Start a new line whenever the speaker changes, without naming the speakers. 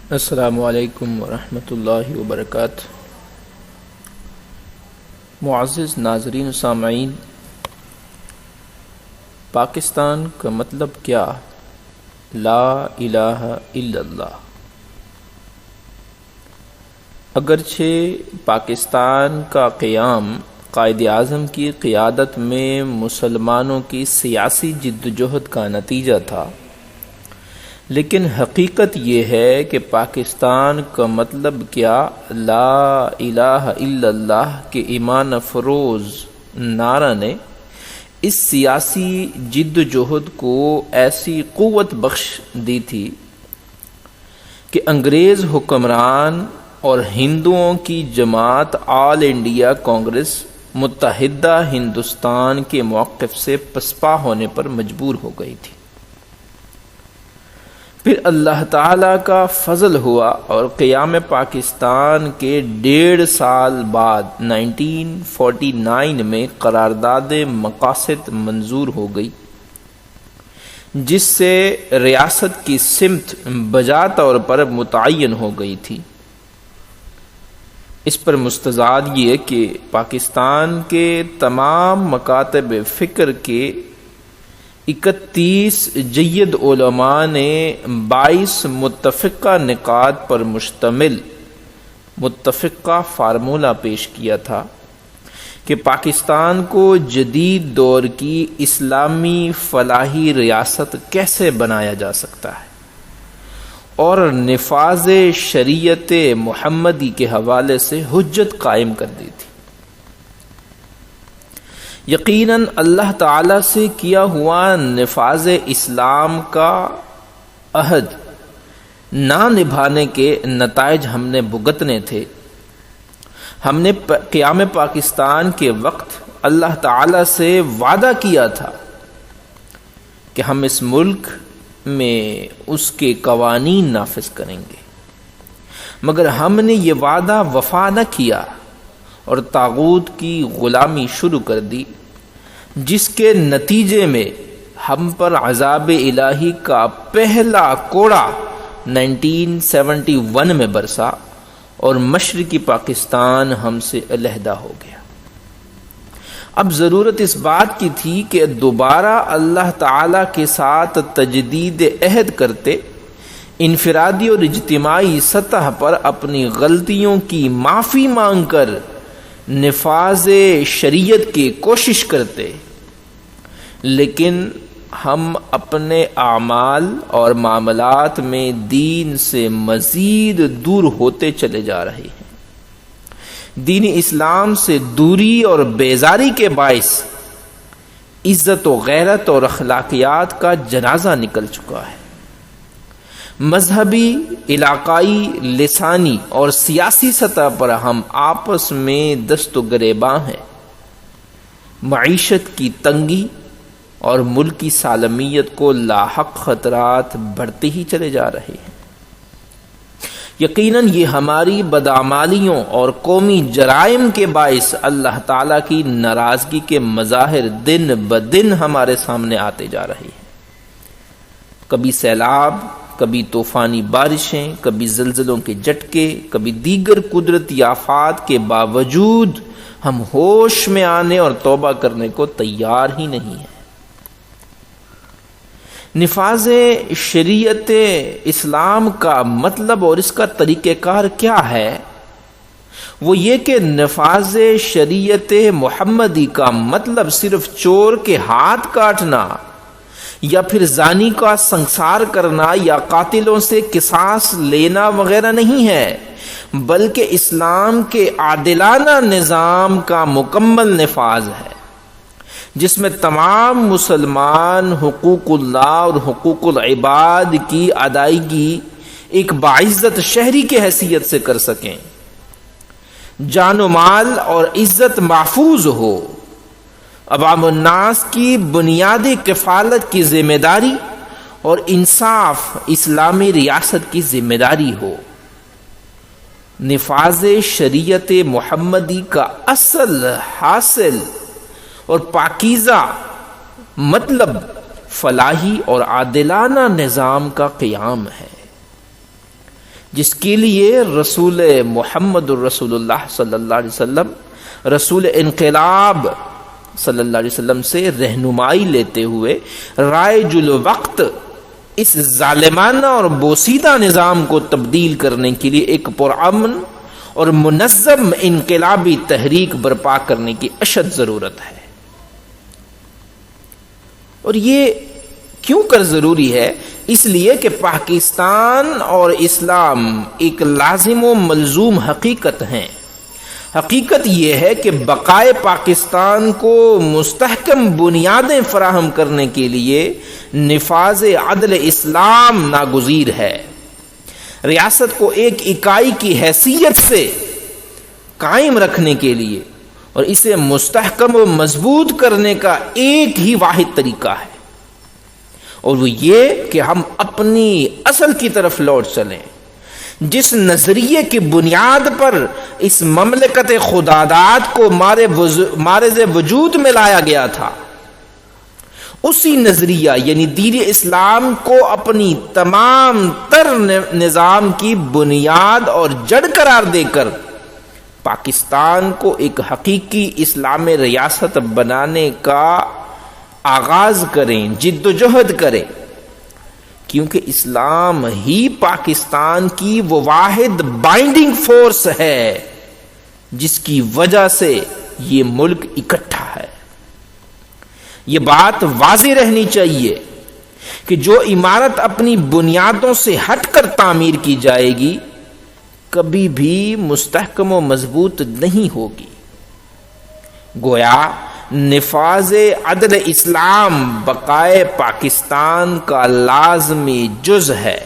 السلام علیکم ورحمۃ اللہ وبرکاتہ۔ معزز ناظرین و سامعین، پاکستان کا مطلب کیا؟ لا الہ الا اللہ۔ اگرچہ پاکستان کا قیام قائد اعظم کی قیادت میں مسلمانوں کی سیاسی جدوجہد کا نتیجہ تھا، لیکن حقیقت یہ ہے کہ پاکستان کا مطلب کیا لا الہ الا اللہ کے ایمان افروز نعرہ نے اس سیاسی جدوجہد کو ایسی قوت بخش دی تھی کہ انگریز حکمران اور ہندوؤں کی جماعت آل انڈیا کانگریس متحدہ ہندوستان کے موقف سے پسپا ہونے پر مجبور ہو گئی تھی۔ پھر اللہ تعالیٰ کا فضل ہوا اور قیام پاکستان کے 1.5 سال بعد 1949 میں قرارداد مقاصد منظور ہو گئی، جس سے ریاست کی سمت بجا طور پر متعین ہو گئی تھی۔ اس پر مستزاد یہ کہ پاکستان کے تمام مکاتب فکر کے 31 جید علماء نے 22 متفقہ نکات پر مشتمل متفقہ فارمولہ پیش کیا تھا کہ پاکستان کو جدید دور کی اسلامی فلاحی ریاست کیسے بنایا جا سکتا ہے، اور نفاذ شریعت محمدی کے حوالے سے حجت قائم کر دی تھی۔ یقیناً اللہ تعالیٰ سے کیا ہوا نفاذ اسلام کا عہد نہ نبھانے کے نتائج ہم نے بھگتنے تھے۔ ہم نے قیام پاکستان کے وقت اللہ تعالیٰ سے وعدہ کیا تھا کہ ہم اس ملک میں اس کے قوانین نافذ کریں گے، مگر ہم نے یہ وعدہ وفا نہ کیا اور طاغوت کی غلامی شروع کر دی، جس کے نتیجے میں ہم پر عذاب الہی کا پہلا کوڑا 1971 میں برسا اور مشرقی پاکستان ہم سے علیحدہ ہو گیا۔ اب ضرورت اس بات کی تھی کہ دوبارہ اللہ تعالی کے ساتھ تجدید عہد کرتے، انفرادی اور اجتماعی سطح پر اپنی غلطیوں کی معافی مانگ کر نفاذ شریعت کی کوشش کرتے، لیکن ہم اپنے اعمال اور معاملات میں دین سے مزید دور ہوتے چلے جا رہے ہیں۔ دین اسلام سے دوری اور بیزاری کے باعث عزت و غیرت اور اخلاقیات کا جنازہ نکل چکا ہے۔ مذہبی، علاقائی، لسانی اور سیاسی سطح پر ہم آپس میں دست و گریباں ہیں۔ معیشت کی تنگی اور ملکی سالمیت کو لاحق خطرات بڑھتے ہی چلے جا رہے ہیں۔ یقیناً یہ ہماری بدعمالیوں اور قومی جرائم کے باعث اللہ تعالیٰ کی ناراضگی کے مظاہر دن بدن ہمارے سامنے آتے جا رہے ہیں۔ کبھی سیلاب، کبھی طوفانی بارشیں، کبھی زلزلوں کے جھٹکے، کبھی دیگر قدرتی آفات کے باوجود ہم ہوش میں آنے اور توبہ کرنے کو تیار ہی نہیں ہیں۔ نفاذ شریعت اسلام کا مطلب اور اس کا طریقہ کار کیا ہے؟ وہ یہ کہ نفاذ شریعت محمدی کا مطلب صرف چور کے ہاتھ کاٹنا یا پھر زانی کا سنسار کرنا یا قاتلوں سے قصاص لینا وغیرہ نہیں ہے، بلکہ اسلام کے عادلانہ نظام کا مکمل نفاذ ہے، جس میں تمام مسلمان حقوق اللہ اور حقوق العباد کی ادائیگی ایک باعزت شہری کی حیثیت سے کر سکیں، جان و مال اور عزت محفوظ ہو، عوام الناس کی بنیادی کفالت کی ذمہ داری اور انصاف اسلامی ریاست کی ذمہ داری ہو۔ نفاذ شریعت محمدی کا اصل حاصل اور پاکیزہ مطلب فلاحی اور عادلانہ نظام کا قیام ہے، جس کے لیے رسول محمد الرسول اللہ صلی اللہ علیہ وسلم رسول انقلاب صلی اللہ علیہ وسلم سے رہنمائی لیتے ہوئے رائج الوقت اس ظالمانہ اور بوسیدہ نظام کو تبدیل کرنے کے لیے ایک پرامن اور منظم انقلابی تحریک برپا کرنے کی اشد ضرورت ہے۔ اور یہ کیوں کر ضروری ہے؟ اس لیے کہ پاکستان اور اسلام ایک لازم و ملزوم حقیقت ہیں۔ حقیقت یہ ہے کہ بقائے پاکستان کو مستحکم بنیادیں فراہم کرنے کے لیے نفاذ عدل اسلام ناگزیر ہے۔ ریاست کو ایک اکائی کی حیثیت سے قائم رکھنے کے لیے اور اسے مستحکم و مضبوط کرنے کا ایک ہی واحد طریقہ ہے، اور وہ یہ کہ ہم اپنی اصل کی طرف لوٹ چلیں، جس نظریے کی بنیاد پر اس مملکت خداداد کو مارز وجود میں لایا گیا تھا، اسی نظریہ یعنی دین اسلام کو اپنی تمام تر نظام کی بنیاد اور جڑ قرار دے کر پاکستان کو ایک حقیقی اسلام ریاست بنانے کا آغاز کریں، جد و جہد کریں، کیونکہ اسلام ہی پاکستان کی وہ واحد بائنڈنگ فورس ہے جس کی وجہ سے یہ ملک اکٹھا ہے۔ یہ بات واضح رہنی چاہیے کہ جو عمارت اپنی بنیادوں سے ہٹ کر تعمیر کی جائے گی کبھی بھی مستحکم و مضبوط نہیں ہوگی۔ گویا نفاذ عدل اسلام بقائے پاکستان کا لازمی جز ہے۔